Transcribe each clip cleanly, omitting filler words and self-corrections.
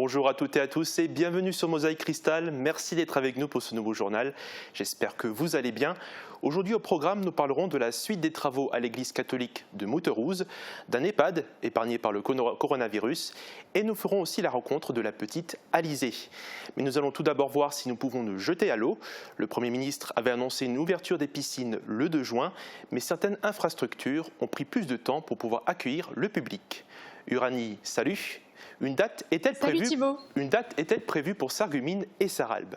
Bonjour à toutes et à tous et bienvenue sur Mosaïque Cristal. Merci d'être avec nous pour ce nouveau journal. J'espère que vous allez bien. Aujourd'hui au programme, nous parlerons de la suite des travaux à l'église catholique de Mouterouz, d'un EHPAD épargné par le coronavirus et nous ferons aussi la rencontre de la petite Alizée. Mais nous allons tout d'abord voir si nous pouvons nous jeter à l'eau. Le Premier ministre avait annoncé une ouverture des piscines le 2 juin, mais certaines infrastructures ont pris plus de temps pour pouvoir accueillir le public. Uranie, salut. Une date est-elle prévue pour Sarreguemines et Sarralbe?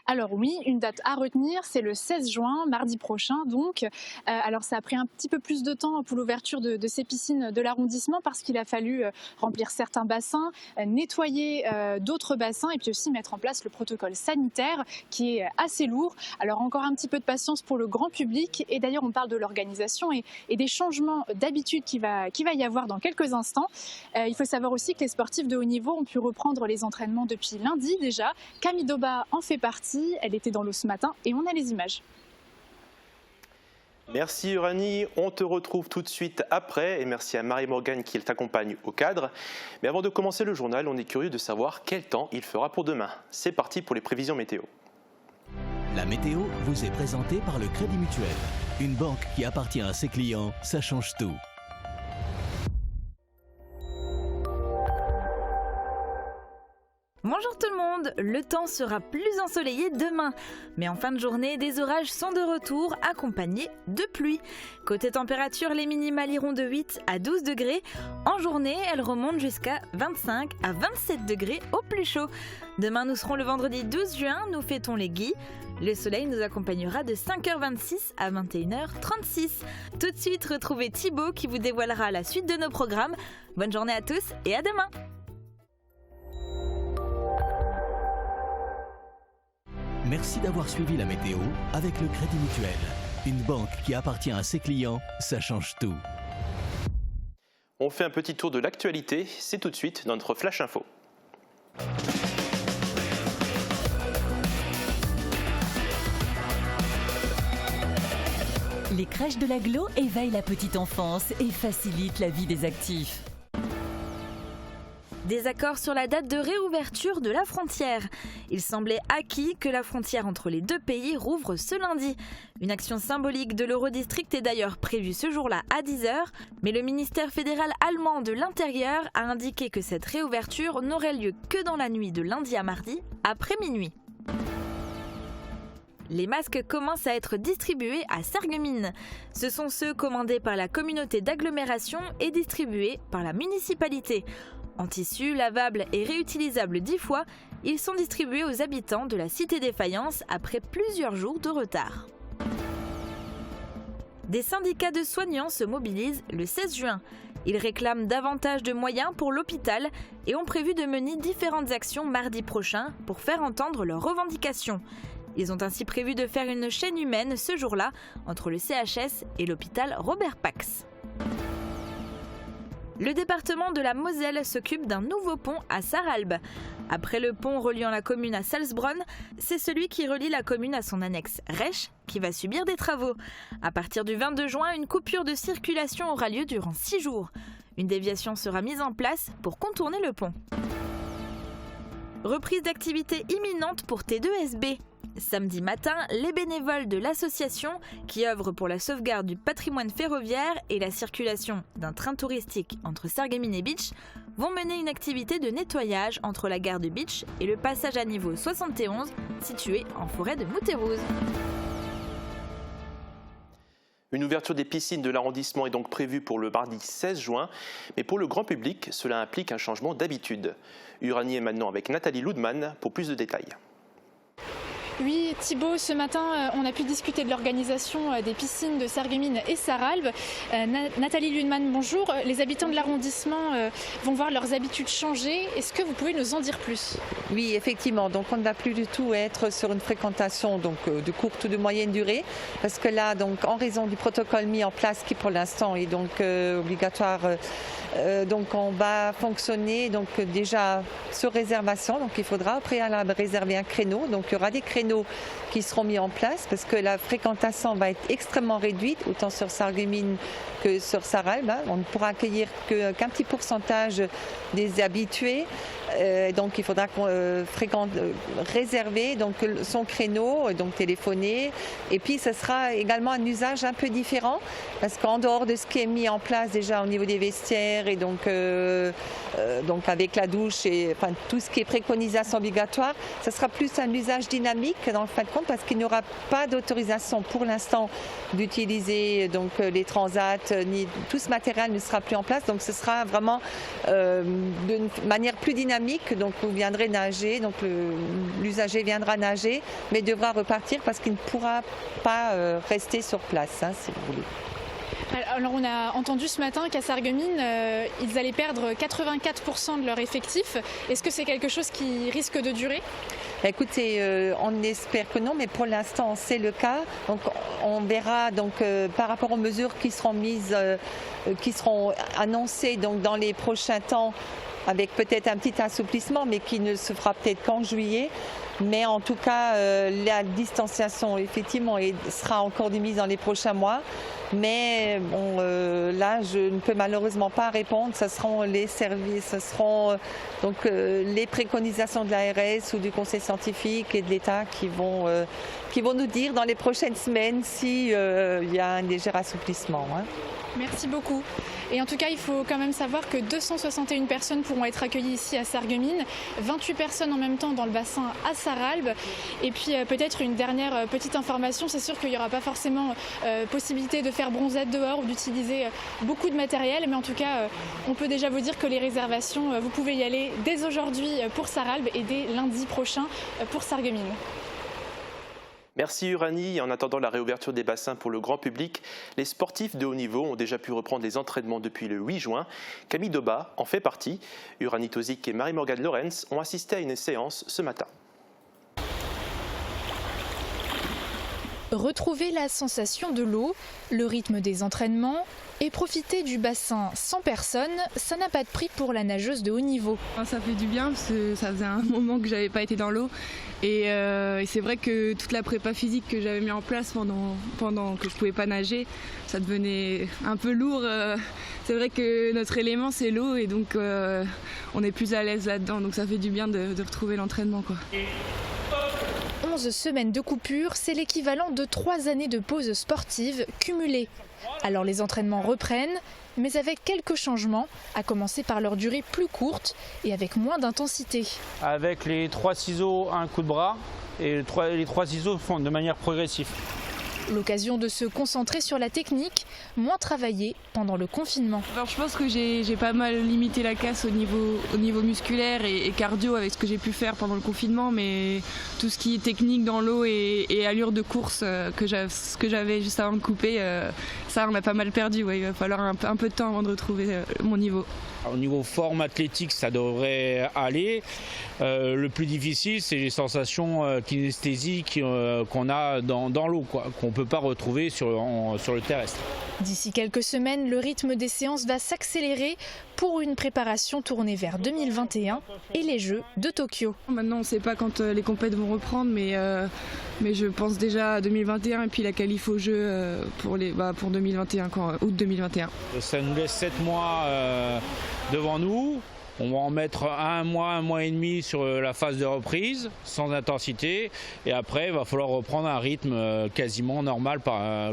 Alors oui, une date à retenir, c'est le 16 juin, mardi prochain donc. Alors ça a pris un petit peu plus de temps pour l'ouverture de ces piscines de l'arrondissement parce qu'il a fallu remplir certains bassins, nettoyer d'autres bassins et puis aussi mettre en place le protocole sanitaire qui est assez lourd. Alors encore un petit peu de patience pour le grand public et d'ailleurs on parle de l'organisation et des changements d'habitude qu'il va y avoir dans quelques instants. Il faut savoir aussi que les sportifs de haut niveau ont pu reprendre les entraînements depuis lundi déjà. Camille Doba en fait partie. Elle était dans l'eau ce matin et on a les images. Merci Uranie, on te retrouve tout de suite après et merci à Marie-Morgane qui t'accompagne au cadre. Mais avant de commencer le journal, on est curieux de savoir quel temps il fera pour demain. C'est parti pour les prévisions météo. La météo vous est présentée par le Crédit Mutuel. Une banque qui appartient à ses clients, ça change tout. Bonjour tout le monde, le temps sera plus ensoleillé demain, mais en fin de journée, des orages sont de retour accompagnés de pluie. Côté température, les minimales iront de 8 à 12 degrés. En journée, elles remontent jusqu'à 25 à 27 degrés au plus chaud. Demain, nous serons le vendredi 12 juin, nous fêtons les Guy. Le soleil nous accompagnera de 5h26 à 21h36. Tout de suite, retrouvez Thibaut qui vous dévoilera la suite de nos programmes. Bonne journée à tous et à demain. Merci d'avoir suivi la météo avec le Crédit Mutuel. Une banque qui appartient à ses clients, ça change tout. On fait un petit tour de l'actualité, c'est tout de suite dans notre Flash Info. Les crèches de l'agglo éveillent la petite enfance et facilitent la vie des actifs. Désaccord sur la date de réouverture de la frontière. Il semblait acquis que la frontière entre les deux pays rouvre ce lundi. Une action symbolique de l'Eurodistrict est d'ailleurs prévue ce jour-là à 10h, mais le ministère fédéral allemand de l'Intérieur a indiqué que cette réouverture n'aurait lieu que dans la nuit de lundi à mardi, après minuit. Les masques commencent à être distribués à Sarreguemines. Ce sont ceux commandés par la communauté d'agglomération et distribués par la municipalité. En tissu, lavables et réutilisables 10 fois, ils sont distribués aux habitants de la cité des Faïences après plusieurs jours de retard. Des syndicats de soignants se mobilisent le 16 juin. Ils réclament davantage de moyens pour l'hôpital et ont prévu de mener différentes actions mardi prochain pour faire entendre leurs revendications. Ils ont ainsi prévu de faire une chaîne humaine ce jour-là entre le CHS et l'hôpital Robert Pax. Le département de la Moselle s'occupe d'un nouveau pont à Sarralbe. Après le pont reliant la commune à Salzbronn, c'est celui qui relie la commune à son annexe Resch qui va subir des travaux. À partir du 22 juin, une coupure de circulation aura lieu durant 6 jours. Une déviation sera mise en place pour contourner le pont. Reprise d'activité imminente pour T2SB. Samedi matin, les bénévoles de l'association, qui œuvre pour la sauvegarde du patrimoine ferroviaire et la circulation d'un train touristique entre Sarreguemines et Bitche, vont mener une activité de nettoyage entre la gare de Bitche et le passage à niveau 71, situé en forêt de Mouterouz. Une ouverture des piscines de l'arrondissement est donc prévue pour le mardi 16 juin, mais pour le grand public, cela implique un changement d'habitude. Uranie est maintenant avec Nathalie Ludman pour plus de détails. Oui, Thibaut, ce matin, on a pu discuter de l'organisation des piscines de Sarreguemines et Sarralbe. Nathalie Ludman, bonjour. Les habitants de l'arrondissement vont voir leurs habitudes changer. Est-ce que vous pouvez nous en dire plus? Oui, effectivement. Donc, on ne va plus du tout être sur une fréquentation de courte ou de moyenne durée, parce que là, donc, en raison du protocole mis en place, qui pour l'instant est donc obligatoire. Donc on va fonctionner donc déjà sur réservation, donc il faudra au préalable réserver un créneau, donc il y aura des créneaux créneaux qui seront mis en place parce que la fréquentation va être extrêmement réduite, autant sur Sarreguemines que sur Sarralbe. On ne pourra accueillir qu'un petit pourcentage des habitués. Donc il faudra réserver donc, son créneau, donc téléphoner. Et puis ce sera également un usage un peu différent parce qu'en dehors de ce qui est mis en place déjà au niveau des vestiaires et donc avec la douche et enfin, tout ce qui est préconisation obligatoire, ce sera plus un usage dynamique dans le fin de compte parce qu'il n'y aura pas d'autorisation pour l'instant d'utiliser donc les transats, ni tout ce matériel ne sera plus en place. Donc ce sera vraiment d'une manière plus dynamique. Donc vous viendrez nager, donc l'usager viendra nager, mais devra repartir parce qu'il ne pourra pas rester sur place, hein, si vous voulez. Alors on a entendu ce matin qu'à Sarreguemines, ils allaient perdre 84% de leur effectif. Est-ce que c'est quelque chose qui risque de durer ? Écoutez, on espère que non, mais pour l'instant c'est le cas. Donc on verra donc par rapport aux mesures qui seront mises, qui seront annoncées donc dans les prochains temps, avec peut-être un petit assouplissement, mais qui ne se fera peut-être qu'en juillet. Mais en tout cas, la distanciation, effectivement, sera encore mise dans les prochains mois. Mais bon, là, je ne peux malheureusement pas répondre. Ce seront les services, ce seront donc les préconisations de l'ARS ou du Conseil scientifique et de l'État qui vont nous dire dans les prochaines semaines s'il y a un léger assouplissement. Hein. Merci beaucoup. Et en tout cas, il faut quand même savoir que 261 personnes pourront être accueillies ici à Sarreguemines, 28 personnes en même temps dans le bassin à Sarralbe. Et puis peut-être une dernière petite information, c'est sûr qu'il n'y aura pas forcément possibilité de faire bronzette dehors ou d'utiliser beaucoup de matériel, mais en tout cas, on peut déjà vous dire que les réservations, vous pouvez y aller dès aujourd'hui pour Sarralbe et dès lundi prochain pour Sarreguemines. Merci Uranie. En attendant la réouverture des bassins pour le grand public, les sportifs de haut niveau ont déjà pu reprendre les entraînements depuis le 8 juin. Camille Doba en fait partie. Uranie Tozic et Marie-Morgane Lorenz ont assisté à une séance ce matin. Retrouver la sensation de l'eau, le rythme des entraînements et profiter du bassin sans personne, ça n'a pas de prix pour la nageuse de haut niveau. Ça fait du bien parce que ça faisait un moment que j'avais pas été dans l'eau et c'est vrai que toute la prépa physique que j'avais mis en place pendant que je pouvais pas nager, ça devenait un peu lourd. C'est vrai que notre élément c'est l'eau et donc on est plus à l'aise là-dedans, donc ça fait du bien de retrouver l'entraînement, quoi. 11 semaines de coupure, c'est l'équivalent de 3 années de pause sportive cumulées. Alors les entraînements reprennent, mais avec quelques changements, à commencer par leur durée plus courte et avec moins d'intensité. Avec les 3 ciseaux, un coup de bras, et les 3 ciseaux font de manière progressive. L'occasion de se concentrer sur la technique, moins travaillée pendant le confinement. Alors je pense que j'ai pas mal limité la casse au niveau musculaire et cardio avec ce que j'ai pu faire pendant le confinement, mais tout ce qui est technique dans l'eau et allure de course ce que j'avais juste avant de couper, ça on a pas mal perdu. Ouais, il va falloir un peu de temps avant de retrouver mon niveau. Au niveau forme athlétique, ça devrait aller. Le plus difficile, c'est les sensations kinesthésiques qu'on a dans l'eau, qu'on ne peut pas retrouver sur le terrestre. D'ici quelques semaines, le rythme des séances va s'accélérer pour une préparation tournée vers 2021 et les Jeux de Tokyo. Maintenant, on ne sait pas quand les compètes vont reprendre, mais je pense déjà à 2021 et puis la qualif aux Jeux pour 2021, août 2021. Ça nous laisse 7 mois devant nous. On va en mettre un mois et demi sur la phase de reprise, sans intensité. Et après, il va falloir reprendre un rythme quasiment normal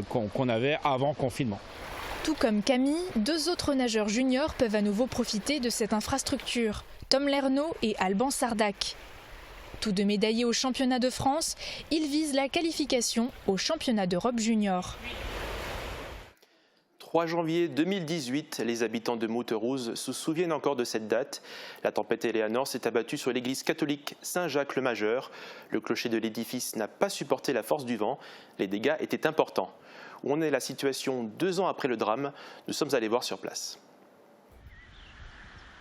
qu'on avait avant confinement. Tout comme Camille, 2 autres nageurs juniors peuvent à nouveau profiter de cette infrastructure. Tom Lernaud et Alban Sardac. Tous 2 médaillés au championnat de France, ils visent la qualification au championnat d'Europe junior. 3 janvier 2018, les habitants de Mouterouz se souviennent encore de cette date. La tempête Eleanor s'est abattue sur l'église catholique Saint-Jacques-le-Majeur. Le clocher de l'édifice n'a pas supporté la force du vent. Les dégâts étaient importants. Où en est la situation 2 ans après le drame? Nous sommes allés voir sur place.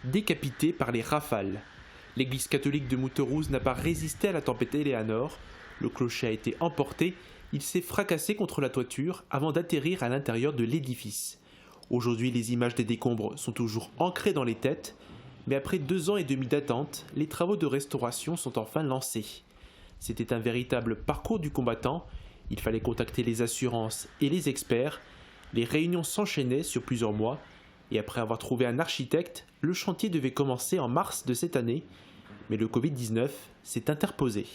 Décapité par les rafales, l'église catholique de Mouterouz n'a pas résisté à la tempête Eleanor. Le clocher a été emporté. Il s'est fracassé contre la toiture avant d'atterrir à l'intérieur de l'édifice. Aujourd'hui, les images des décombres sont toujours ancrées dans les têtes, mais après 2 ans et demi d'attente, les travaux de restauration sont enfin lancés. C'était un véritable parcours du combattant. Il fallait contacter les assurances et les experts. Les réunions s'enchaînaient sur plusieurs mois. Et après avoir trouvé un architecte, le chantier devait commencer en mars de cette année. Mais le Covid-19 s'est interposé.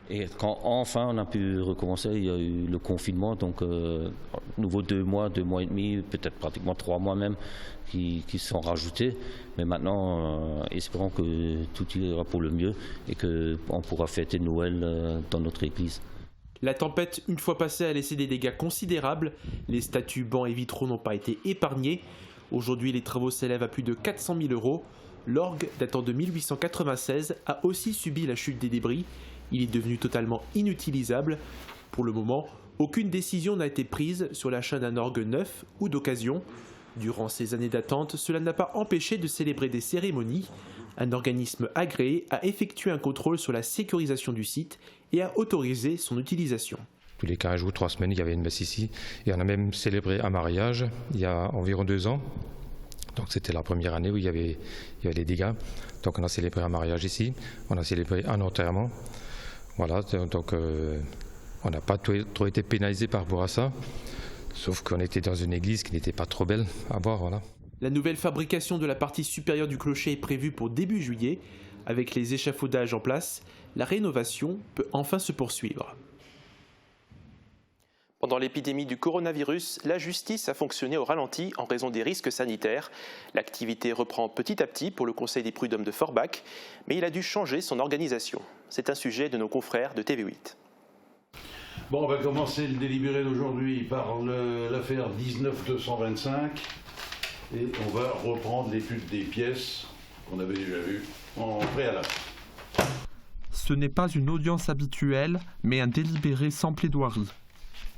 Et quand enfin on a pu recommencer, il y a eu le confinement, donc nouveau 2 mois et demi, peut-être pratiquement 3 mois même, qui sont rajoutés. Mais maintenant, espérons que tout ira pour le mieux et qu'on pourra fêter Noël dans notre église. La tempête, une fois passée, a laissé des dégâts considérables. Les statues, bancs et vitraux n'ont pas été épargnés. Aujourd'hui, les travaux s'élèvent à plus de 400 000 €. L'orgue, datant de 1896, a aussi subi la chute des débris. Il est devenu totalement inutilisable. Pour le moment, aucune décision n'a été prise sur l'achat d'un orgue neuf ou d'occasion. Durant ces années d'attente, cela n'a pas empêché de célébrer des cérémonies. Un organisme agréé a effectué un contrôle sur la sécurisation du site et a autorisé son utilisation. Tous les 15 jours, 3 semaines, il y avait une messe ici. Et on a même célébré un mariage il y a environ 2 ans. Donc c'était la première année où il y avait les dégâts. Donc on a célébré un mariage ici, on a célébré un enterrement. Voilà, donc on n'a pas trop été pénalisé par rapport à ça, sauf qu'on était dans une église qui n'était pas trop belle à voir. Voilà. La nouvelle fabrication de la partie supérieure du clocher est prévue pour début juillet. Avec les échafaudages en place, la rénovation peut enfin se poursuivre. Pendant l'épidémie du coronavirus, la justice a fonctionné au ralenti en raison des risques sanitaires. L'activité reprend petit à petit pour le Conseil des prud'hommes de Forbach, mais il a dû changer son organisation. C'est un sujet de nos confrères de TV8. Bon, on va commencer le délibéré d'aujourd'hui par l'affaire 19-225 et on va reprendre l'étude des pièces qu'on avait déjà vues en préalable. Ce n'est pas une audience habituelle, mais un délibéré sans plaidoirie.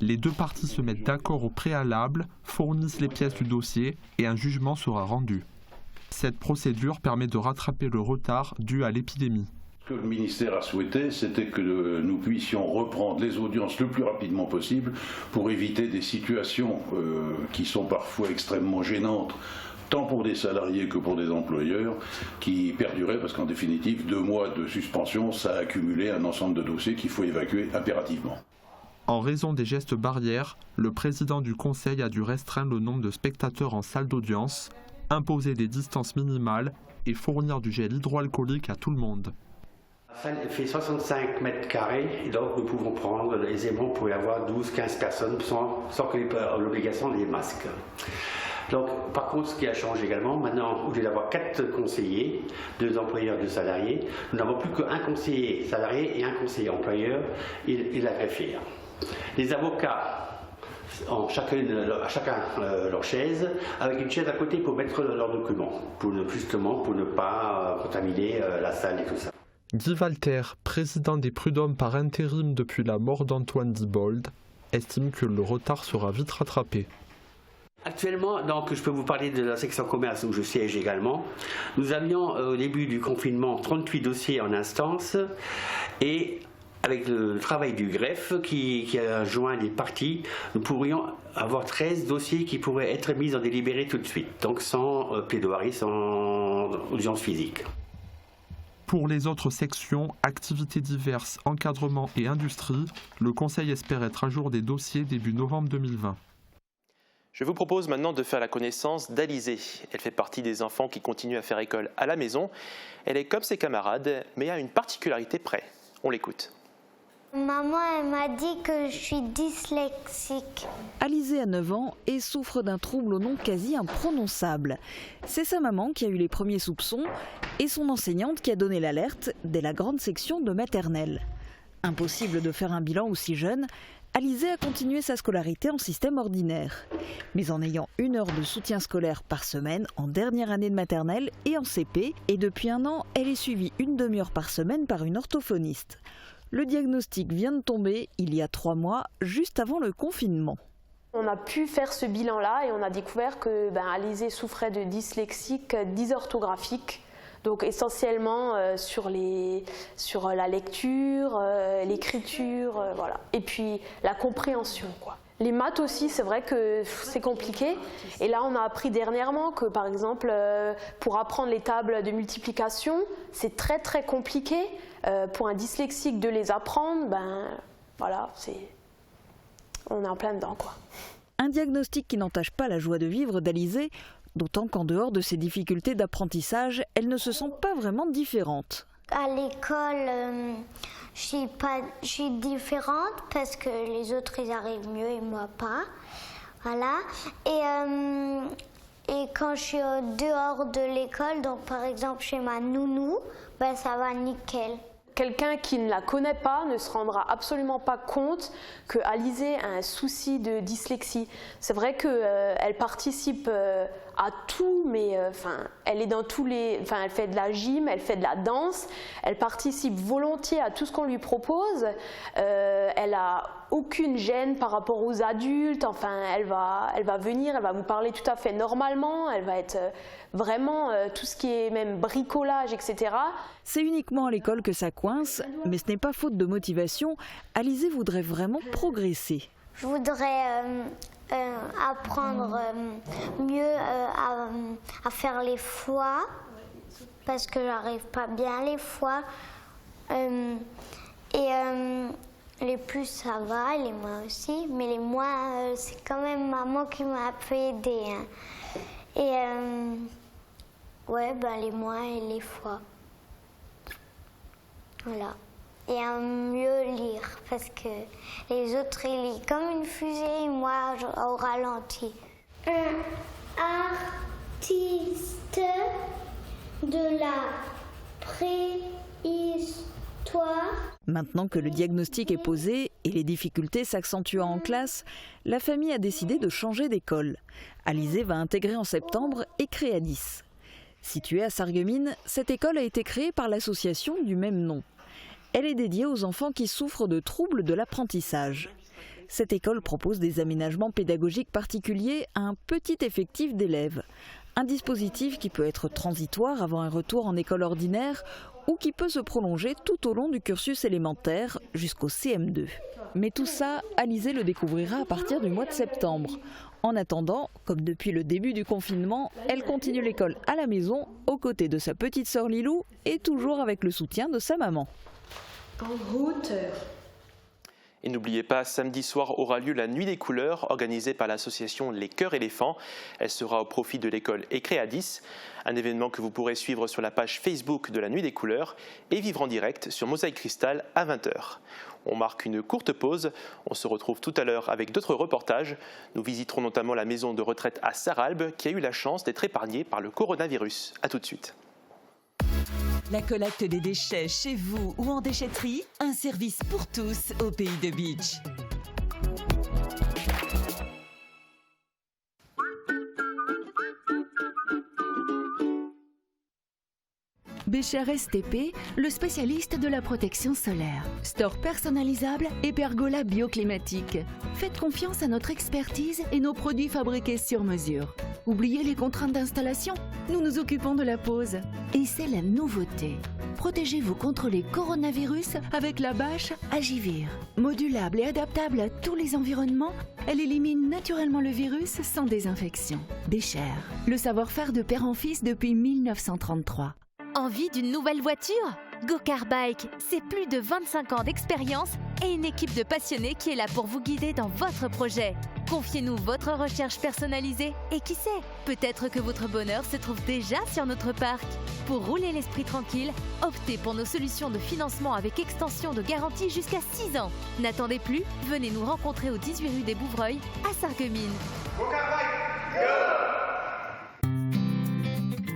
Les deux parties se mettent d'accord au préalable, fournissent les pièces du dossier et un jugement sera rendu. Cette procédure permet de rattraper le retard dû à l'épidémie. Ce que le ministère a souhaité, c'était que nous puissions reprendre les audiences le plus rapidement possible pour éviter des situations qui sont parfois extrêmement gênantes, tant pour des salariés que pour des employeurs, qui perduraient parce qu'en définitive, 2 mois de suspension, ça a accumulé un ensemble de dossiers qu'il faut évacuer impérativement. En raison des gestes barrières, le président du Conseil a dû restreindre le nombre de spectateurs en salle d'audience, imposer des distances minimales et fournir du gel hydroalcoolique à tout le monde. La salle fait 65 mètres carrés et donc nous pouvons prendre aisément pour y avoir 12-15 personnes sans que l'obligation des masques. Donc, par contre, ce qui a changé également, maintenant, au lieu d'avoir 4 conseillers, 2 employeurs, 2 salariés, nous n'avons plus qu'un conseiller salarié et un conseiller employeur et la greffière. Les avocats ont chacun leur chaise, avec une chaise à côté pour mettre leurs documents, pour ne pas contaminer la salle et tout ça. Guy Walter, président des prud'hommes par intérim depuis la mort d'Antoine Dibold, estime que le retard sera vite rattrapé. Actuellement, donc, je peux vous parler de la section commerce où je siège également. Nous avions au début du confinement 38 dossiers en instance et avec le travail du greffe qui a joint les parties, nous pourrions avoir 13 dossiers qui pourraient être mis en délibéré tout de suite, donc sans plaidoirie, sans audience physique. Pour les autres sections, activités diverses, encadrement et industrie, le Conseil espère être à jour des dossiers début novembre 2020. Je vous propose maintenant de faire la connaissance d'Alizée. Elle fait partie des enfants qui continuent à faire école à la maison. Elle est comme ses camarades, mais a une particularité près. On l'écoute. Maman, elle m'a dit que je suis dyslexique. Alizée a 9 ans et souffre d'un trouble au nom quasi imprononçable. C'est sa maman qui a eu les premiers soupçons et son enseignante qui a donné l'alerte dès la grande section de maternelle. Impossible de faire un bilan aussi jeune, Alizée a continué sa scolarité en système ordinaire. Mais en ayant 1 heure de soutien scolaire par semaine en dernière année de maternelle et en CP, et depuis 1 an, elle est suivie 1 demi-heure par semaine par une orthophoniste. Le diagnostic vient de tomber il y a 3 mois, juste avant le confinement. On a pu faire ce bilan-là et on a découvert que Alizée souffrait de dyslexie dysorthographique, donc essentiellement sur la lecture, l'écriture, voilà. Et puis la compréhension, quoi. Les maths aussi, c'est vrai que c'est compliqué. Et là, on a appris dernièrement que, par exemple, pour apprendre les tables de multiplication, c'est très très compliqué. Pour un dyslexique de les apprendre, voilà, on est en plein dedans, quoi. Un diagnostic qui n'entache pas la joie de vivre d'Alizée, d'autant qu'en dehors de ses difficultés d'apprentissage, elle ne se sent pas vraiment différente. À l'école, je suis différente parce que les autres ils arrivent mieux et moi pas. Voilà. Et quand je suis dehors de l'école, donc par exemple chez ma nounou, ça va nickel. Quelqu'un qui ne la connaît pas ne se rendra absolument pas compte que Alizée a un souci de dyslexie. C'est vrai qu'elle participe à tout, mais elle est dans elle fait de la gym, elle fait de la danse, elle participe volontiers à tout ce qu'on lui propose. Elle a aucune gêne par rapport aux adultes. Elle va venir, elle va vous parler tout à fait normalement. Elle va être vraiment tout ce qui est même bricolage, etc. C'est uniquement à l'école que ça coince, mais ce n'est pas faute de motivation. Alizée voudrait vraiment progresser. Je voudrais apprendre mieux à faire les fois, parce que j'arrive pas bien les fois. Les plus ça va, les moins aussi, mais les moins c'est quand même maman qui m'a un peu aidée. Les moins et les fois. Voilà. Et à mieux lire, parce que les autres ils lisent comme une fusée et moi au ralenti. Un artiste de la préhistoire. Maintenant que le diagnostic est posé et les difficultés s'accentuant en classe, la famille a décidé de changer d'école. Alizée va intégrer en septembre Ecréadis. Située à Sarreguemines, cette école a été créée par l'association du même nom. Elle est dédiée aux enfants qui souffrent de troubles de l'apprentissage. Cette école propose des aménagements pédagogiques particuliers à un petit effectif d'élèves. Un dispositif qui peut être transitoire avant un retour en école ordinaire ou qui peut se prolonger tout au long du cursus élémentaire jusqu'au CM2. Mais tout ça, Alizée le découvrira à partir du mois de septembre. En attendant, comme depuis le début du confinement, elle continue l'école à la maison, aux côtés de sa petite sœur Lilou et toujours avec le soutien de sa maman. En route. Et n'oubliez pas, samedi soir aura lieu la Nuit des couleurs, organisée par l'association Les Cœurs Éléphants. Elle sera au profit de l'école Ecréadis, un événement que vous pourrez suivre sur la page Facebook de la Nuit des couleurs et vivre en direct sur Mosaïque Cristal à 20h. On marque une courte pause, on se retrouve tout à l'heure avec d'autres reportages. Nous visiterons notamment la maison de retraite à Sarralbe qui a eu la chance d'être épargnée par le coronavirus. A tout de suite. La collecte des déchets chez vous ou en déchetterie, un service pour tous au pays de Beach. Bécher STP, le spécialiste de la protection solaire. Store personnalisable et pergola bioclimatique. Faites confiance à notre expertise et nos produits fabriqués sur mesure. Oubliez les contraintes d'installation, nous nous occupons de la pose. Et c'est la nouveauté. Protégez-vous contre les coronavirus avec la bâche Agivir. Modulable et adaptable à tous les environnements, elle élimine naturellement le virus sans désinfection. Bécher, le savoir-faire de père en fils depuis 1933. Envie d'une nouvelle voiture ? Go-Car Bike, c'est plus de 25 ans d'expérience et une équipe de passionnés qui est là pour vous guider dans votre projet. Confiez-nous votre recherche personnalisée et qui sait, peut-être que votre bonheur se trouve déjà sur notre parc. Pour rouler l'esprit tranquille, optez pour nos solutions de financement avec extension de garantie jusqu'à 6 ans. N'attendez plus, venez nous rencontrer au 18 rue des Bouvreuils à Sarreguemines. Go-Car Bike, go!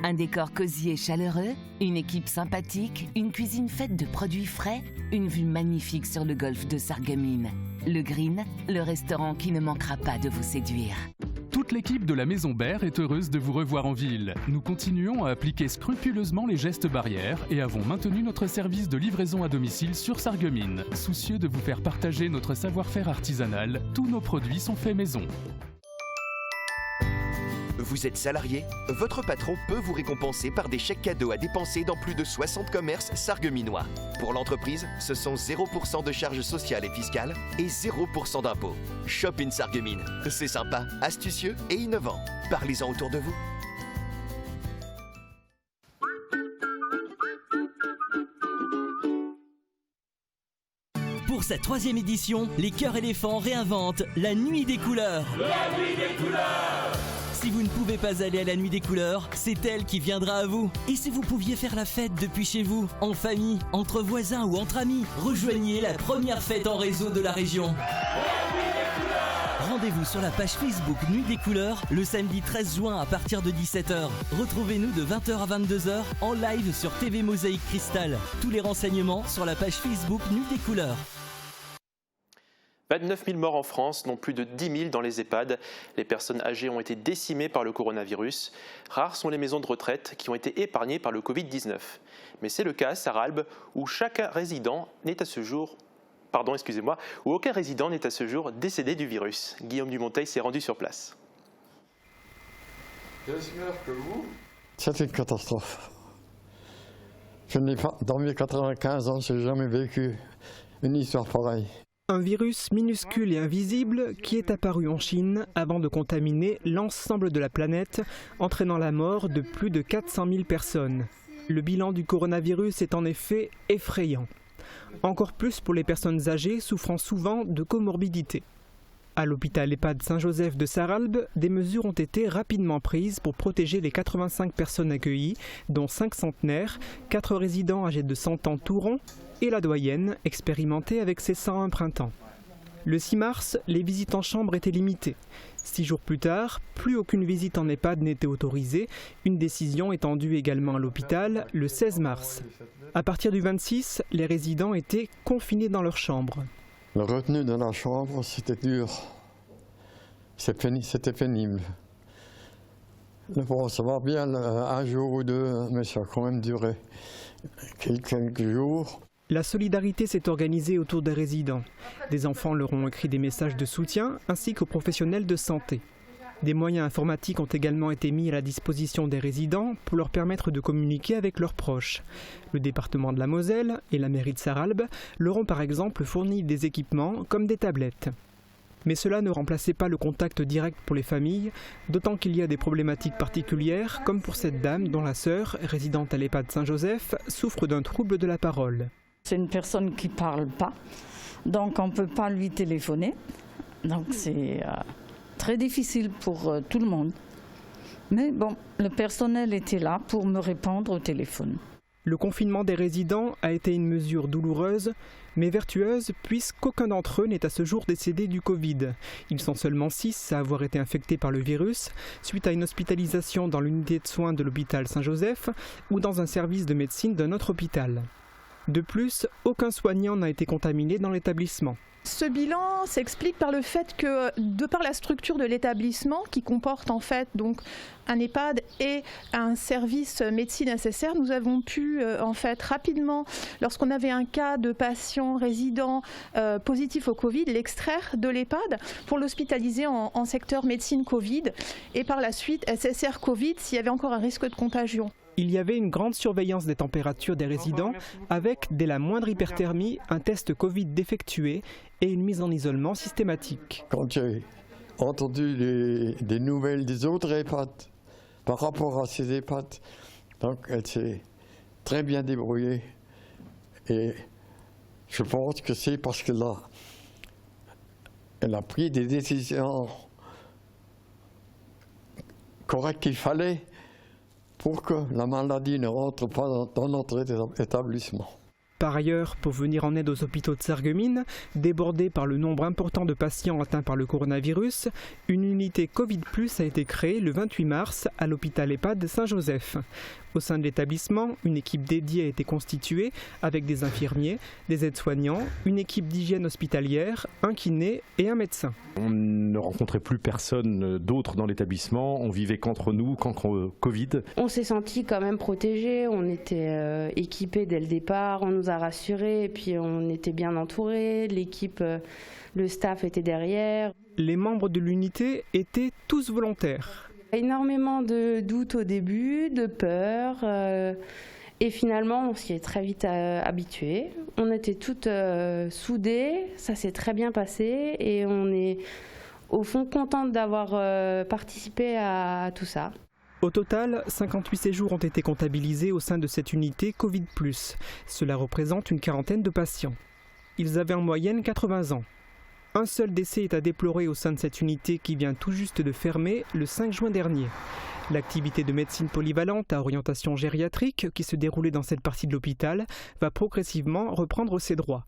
Un décor cosy et chaleureux, une équipe sympathique, une cuisine faite de produits frais, une vue magnifique sur le golfe de Sarreguemines. Le Green, le restaurant qui ne manquera pas de vous séduire. Toute l'équipe de la Maison Berre est heureuse de vous revoir en ville. Nous continuons à appliquer scrupuleusement les gestes barrières et avons maintenu notre service de livraison à domicile sur Sarreguemines. Soucieux de vous faire partager notre savoir-faire artisanal, tous nos produits sont faits maison. Vous êtes salarié? Votre patron peut vous récompenser par des chèques cadeaux à dépenser dans plus de 60 commerces sargueminois. Pour l'entreprise, ce sont 0% de charges sociales et fiscales et 0% d'impôts. Shop in Sarreguemines. C'est sympa, astucieux et innovant. Parlez-en autour de vous. Pour sa 3e édition, les Chœurs Éléphants réinventent la Nuit des Couleurs. La Nuit des Couleurs! Si vous ne pouvez pas aller à la Nuit des Couleurs, c'est elle qui viendra à vous. Et si vous pouviez faire la fête depuis chez vous, en famille, entre voisins ou entre amis, rejoignez la première fête en réseau de la région. Rendez-vous sur la page Facebook Nuit des Couleurs le samedi 13 juin à partir de 17h. Retrouvez-nous de 20h à 22h en live sur TV Mosaïque Cristal. Tous les renseignements sur la page Facebook Nuit des Couleurs. 29 000 morts en France, dont plus de 10 000 dans les EHPAD. Les personnes âgées ont été décimées par le coronavirus. Rares sont les maisons de retraite qui ont été épargnées par le Covid-19. Mais c'est le cas à Sarralbe, où aucun résident n'est à ce jour décédé du virus. Guillaume Dumonteil s'est rendu sur place. J'espère que vous... C'est une catastrophe. Je n'ai pas, dans mes 95 ans, je n'ai jamais vécu une histoire pareille. Un virus minuscule et invisible qui est apparu en Chine avant de contaminer l'ensemble de la planète, entraînant la mort de plus de 400 000 personnes. Le bilan du coronavirus est en effet effrayant. Encore plus pour les personnes âgées souffrant souvent de comorbidités. À l'hôpital EHPAD Saint-Joseph de Sarralbe, des mesures ont été rapidement prises pour protéger les 85 personnes accueillies, dont 5 centenaires, 4 résidents âgés de 100 ans tout rond et la doyenne, expérimentée avec ses 101 printemps. Le 6 mars, les visites en chambre étaient limitées. 6 jours plus tard, plus aucune visite en EHPAD n'était autorisée, une décision étendue également à l'hôpital le 16 mars. À partir du 26, les résidents étaient confinés dans leur chambre. Le retenu dans la chambre, c'était dur. C'était pénible. Bon, ça va bien un jour ou deux, mais ça a quand même duré quelques jours. La solidarité s'est organisée autour des résidents. Des enfants leur ont écrit des messages de soutien, ainsi qu'aux professionnels de santé. Des moyens informatiques ont également été mis à la disposition des résidents pour leur permettre de communiquer avec leurs proches. Le département de la Moselle et la mairie de Sarralbe leur ont par exemple fourni des équipements comme des tablettes. Mais cela ne remplaçait pas le contact direct pour les familles, d'autant qu'il y a des problématiques particulières, comme pour cette dame dont la sœur, résidente à l'EHPAD Saint-Joseph, souffre d'un trouble de la parole. C'est une personne qui ne parle pas, donc on ne peut pas lui téléphoner. Donc c'est très difficile pour tout le monde. Mais bon, le personnel était là pour me répondre au téléphone. Le confinement des résidents a été une mesure douloureuse, mais vertueuse, puisqu'aucun d'entre eux n'est à ce jour décédé du Covid. Ils sont seulement 6 à avoir été infectés par le virus, suite à une hospitalisation dans l'unité de soins de l'hôpital Saint-Joseph ou dans un service de médecine d'un autre hôpital. De plus, aucun soignant n'a été contaminé dans l'établissement. Ce bilan s'explique par le fait que, de par la structure de l'établissement, qui comporte en fait donc un EHPAD et un service médecine nécessaire, nous avons pu en fait rapidement, lorsqu'on avait un cas de patient résident positif au Covid, l'extraire de l'EHPAD pour l'hospitaliser en secteur médecine Covid et par la suite SSR Covid s'il y avait encore un risque de contagion. Il y avait une grande surveillance des températures des résidents avec, dès la moindre hyperthermie, un test Covid défectué et une mise en isolement systématique. Quand j'ai entendu des nouvelles des autres EHPAD par rapport à ces EHPAD, donc elle s'est très bien débrouillée et je pense que c'est parce qu'elle a pris des décisions correctes qu'il fallait pour que la maladie ne rentre pas dans notre établissement. Par ailleurs, pour venir en aide aux hôpitaux de Sarreguemines, débordés par le nombre important de patients atteints par le coronavirus, une unité Covid+ a été créée le 28 mars à l'hôpital EHPAD Saint-Joseph. Au sein de l'établissement, une équipe dédiée a été constituée avec des infirmiers, des aides-soignants, une équipe d'hygiène hospitalière, un kiné et un médecin. On ne rencontrait plus personne d'autre dans l'établissement, on vivait qu'entre nous, qu'entre Covid. On s'est senti quand même protégés, on était équipés dès le départ, on nous a rassurés et puis on était bien entourés, l'équipe, le staff était derrière. Les membres de l'unité étaient tous volontaires. Énormément de doutes au début, de peur, et finalement on s'y est très vite habitué. On était toutes soudées, ça s'est très bien passé et on est au fond contente d'avoir participé à tout ça. Au total, 58 séjours ont été comptabilisés au sein de cette unité Covid+. Cela représente une quarantaine de patients. Ils avaient en moyenne 80 ans. Un seul décès est à déplorer au sein de cette unité qui vient tout juste de fermer le 5 juin dernier. L'activité de médecine polyvalente à orientation gériatrique qui se déroulait dans cette partie de l'hôpital va progressivement reprendre ses droits.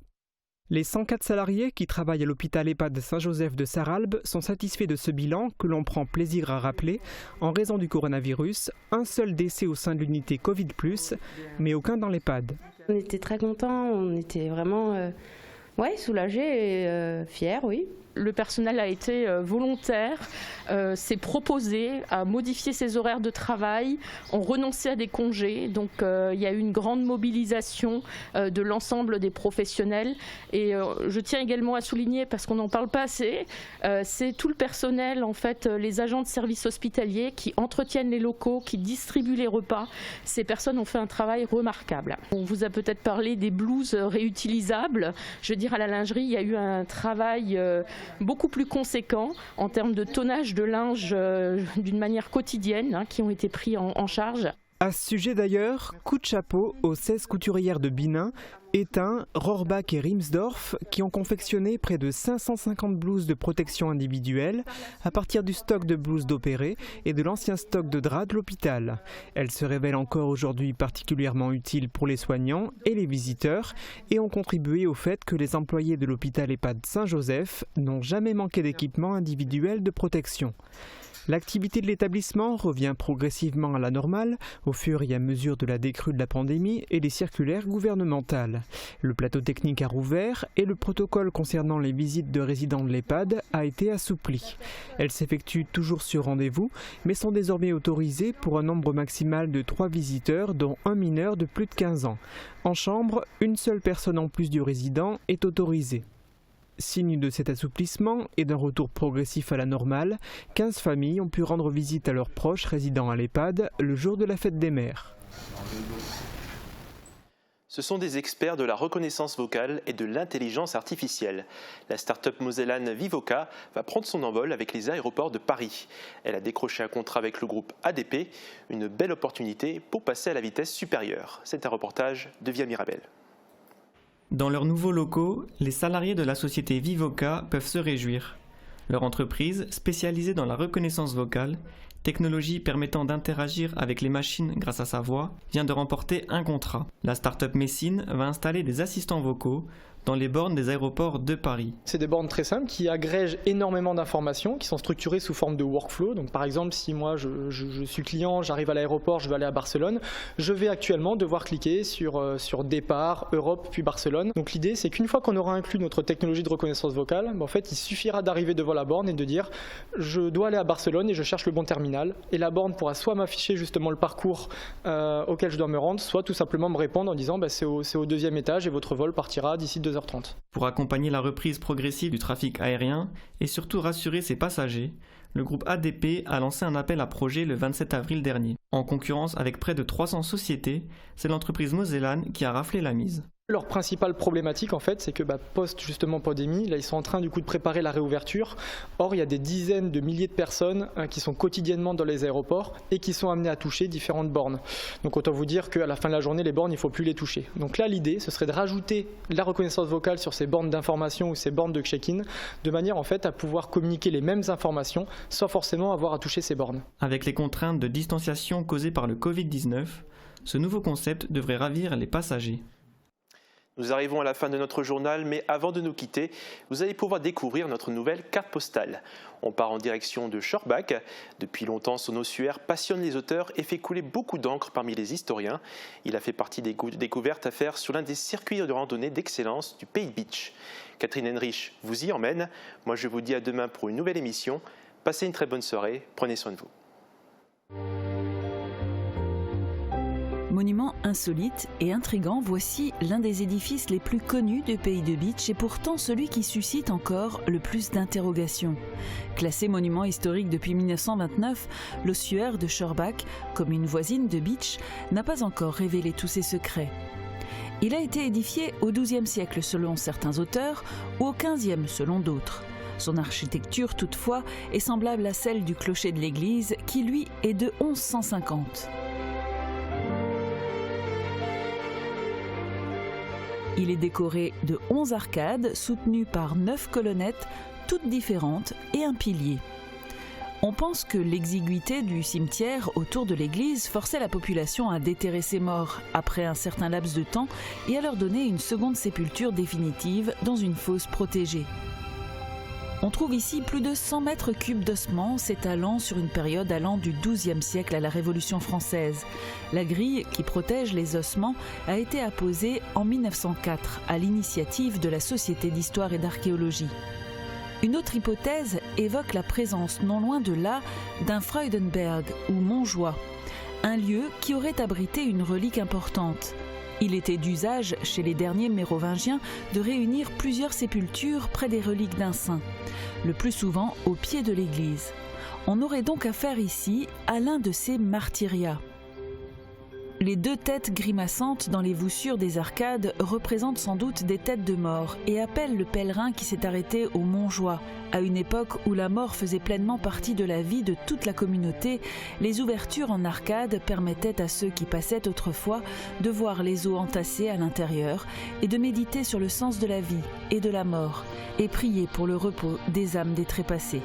Les 104 salariés qui travaillent à l'hôpital EHPAD Saint-Joseph de Sarralbe sont satisfaits de ce bilan que l'on prend plaisir à rappeler. En raison du coronavirus, un seul décès au sein de l'unité Covid+, mais aucun dans l'EHPAD. On était très contents, on était vraiment soulagés et fiers, oui. Le personnel a été volontaire, s'est proposé à modifier ses horaires de travail, ont renoncé à des congés. Donc il y a eu une grande mobilisation de l'ensemble des professionnels. Et je tiens également à souligner, parce qu'on n'en parle pas assez, c'est tout le personnel, en fait, les agents de services hospitaliers qui entretiennent les locaux, qui distribuent les repas. Ces personnes ont fait un travail remarquable. On vous a peut-être parlé des blouses réutilisables. Je veux dire, à la lingerie, il y a eu un travail beaucoup plus conséquent en termes de tonnage de linge d'une manière quotidienne qui ont été pris en charge. À ce sujet d'ailleurs, coup de chapeau aux 16 couturières de Binin, Étain, Rohrbach et Rimsdorf qui ont confectionné près de 550 blouses de protection individuelle à partir du stock de blouses d'opérés et de l'ancien stock de draps de l'hôpital. Elles se révèlent encore aujourd'hui particulièrement utiles pour les soignants et les visiteurs et ont contribué au fait que les employés de l'hôpital EHPAD Saint-Joseph n'ont jamais manqué d'équipement individuel de protection. L'activité de l'établissement revient progressivement à la normale au fur et à mesure de la décrue de la pandémie et des circulaires gouvernementales. Le plateau technique a rouvert et le protocole concernant les visites de résidents de l'EHPAD a été assoupli. Elles s'effectuent toujours sur rendez-vous, mais sont désormais autorisées pour un nombre maximal de 3 visiteurs, dont un mineur de plus de 15 ans. En chambre, une seule personne en plus du résident est autorisée. Signe de cet assouplissement et d'un retour progressif à la normale, 15 familles ont pu rendre visite à leurs proches résidant à l'EHPAD le jour de la fête des mères. Ce sont des experts de la reconnaissance vocale et de l'intelligence artificielle. La start-up mosellane Vivoca va prendre son envol avec les aéroports de Paris. Elle a décroché un contrat avec le groupe ADP, une belle opportunité pour passer à la vitesse supérieure. C'est un reportage de Via Mirabel. Dans leurs nouveaux locaux, les salariés de la société Vivoca peuvent se réjouir. Leur entreprise, spécialisée dans la reconnaissance vocale, technologie permettant d'interagir avec les machines grâce à sa voix, vient de remporter un contrat. La start-up Messine va installer des assistants vocaux dans les bornes des aéroports de Paris. C'est des bornes très simples qui agrègent énormément d'informations, qui sont structurées sous forme de workflow. Donc par exemple, si moi je suis client, j'arrive à l'aéroport, je vais aller à Barcelone, je vais actuellement devoir cliquer sur départ, Europe, puis Barcelone. Donc l'idée, c'est qu'une fois qu'on aura inclus notre technologie de reconnaissance vocale, en fait, il suffira d'arriver devant la borne et de dire je dois aller à Barcelone et je cherche le bon terminal. Et la borne pourra soit m'afficher justement le parcours auquel je dois me rendre, soit tout simplement me répondre en disant c'est au 2e étage et votre vol partira d'ici 2h30. Pour accompagner la reprise progressive du trafic aérien et surtout rassurer ses passagers, le groupe ADP a lancé un appel à projet le 27 avril dernier. En concurrence avec près de 300 sociétés, c'est l'entreprise mosellane qui a raflé la mise. Leur principale problématique, en fait, c'est que post justement pandémie, là ils sont en train du coup de préparer la réouverture. Or, il y a des dizaines de milliers de personnes qui sont quotidiennement dans les aéroports et qui sont amenées à toucher différentes bornes. Donc autant vous dire qu'à la fin de la journée, les bornes, il ne faut plus les toucher. Donc là, l'idée, ce serait de rajouter la reconnaissance vocale sur ces bornes d'information ou ces bornes de check-in, de manière en fait à pouvoir communiquer les mêmes informations sans forcément avoir à toucher ces bornes. Avec les contraintes de distanciation causées par le Covid-19, ce nouveau concept devrait ravir les passagers. Nous arrivons à la fin de notre journal, mais avant de nous quitter, vous allez pouvoir découvrir notre nouvelle carte postale. On part en direction de Schorbach. Depuis longtemps, son ossuaire passionne les auteurs et fait couler beaucoup d'encre parmi les historiens. Il a fait partie des découvertes à faire sur l'un des circuits de randonnée d'excellence du Pays Beach. Catherine Henrich vous y emmène. Moi, je vous dis à demain pour une nouvelle émission. Passez une très bonne soirée. Prenez soin de vous. Monument insolite et intrigant, voici l'un des édifices les plus connus du pays de Bitche et pourtant celui qui suscite encore le plus d'interrogations. Classé monument historique depuis 1929, l'ossuaire de Schorbach, commune voisine de Bitche, n'a pas encore révélé tous ses secrets. Il a été édifié au XIIe siècle selon certains auteurs ou au XVe selon d'autres. Son architecture, toutefois, est semblable à celle du clocher de l'église qui, lui, est de 1150. Il est décoré de 11 arcades soutenues par 9 colonnettes, toutes différentes, et un pilier. On pense que l'exiguïté du cimetière autour de l'église forçait la population à déterrer ses morts après un certain laps de temps et à leur donner une seconde sépulture définitive dans une fosse protégée. On trouve ici plus de 100 mètres cubes d'ossements s'étalant sur une période allant du XIIe siècle à la Révolution française. La grille qui protège les ossements a été apposée en 1904 à l'initiative de la Société d'histoire et d'archéologie. Une autre hypothèse évoque la présence non loin de là d'un Freudenberg ou Montjoie, un lieu qui aurait abrité une relique importante. Il était d'usage chez les derniers mérovingiens de réunir plusieurs sépultures près des reliques d'un saint, le plus souvent au pied de l'église. On aurait donc affaire ici à l'un de ces martyriats. Les deux têtes grimaçantes dans les voussures des arcades représentent sans doute des têtes de mort et appellent le pèlerin qui s'est arrêté au Montjoie. À une époque où la mort faisait pleinement partie de la vie de toute la communauté, les ouvertures en arcade permettaient à ceux qui passaient autrefois de voir les eaux entassées à l'intérieur et de méditer sur le sens de la vie et de la mort et prier pour le repos des âmes des trépassés.